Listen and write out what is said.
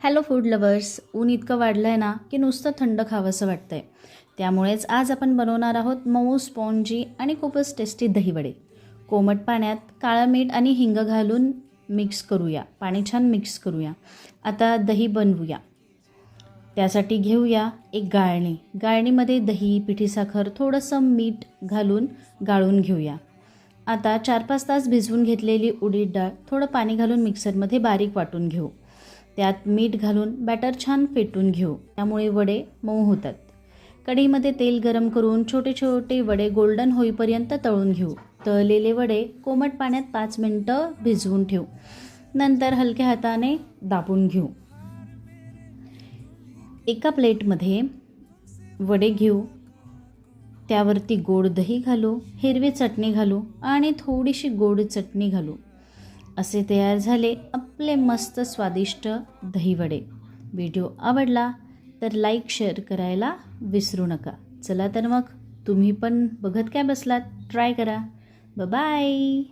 Hello food lovers, ऊन इतकं वाढलं आहे ना की नुसतं थंड खावंसं वाटतं आहे. त्यामुळेच आज आपण बनवणार आहोत मऊ स्पॉन्जी आणि खूपच टेस्टी दहीवडे. कोमट पाण्यात काळं मीठ आणि हिंग घालून मिक्स करूया. पाणी छान मिक्स करूया. आता दही बनवूया. त्यासाठी घेऊया एक गाळणी. गाळणीमध्ये दही, पिठी साखर, थोडंसं मीठ घालून गाळून घेऊया. आता 4-5 तास भिजवून घेतलेली उडीद डाळ थोडं पाणी घालून मिक्सरमध्ये बारीक वाटून घेऊ. त्यात मीठ घालून बॅटर छान फेटून घेऊ. त्यामुळे वडे मऊ होतात. कढईमध्ये तेल गरम करून छोटे छोटे वडे गोल्डन होईपर्यंत तळून घेऊ. तळलेले वडे कोमट पाण्यात 5 मिनिटं भिजवून ठेवू. नंतर हलक्या हाताने दाबून घेऊ. एका प्लेटमध्ये वडे घेऊ. त्यावरती गोड दही घालू, हिरवी चटणी घालू आणि थोडीशी गोड चटणी घालू. असे तयार झाले आपले मस्त स्वादिष्ट दहीवडे. व्हिडिओ आवडला तर लाईक शेअर करायला विसरू नका. चला तर मग तुम्ही पण बघत काय बसलात, ट्राय करा. बाय.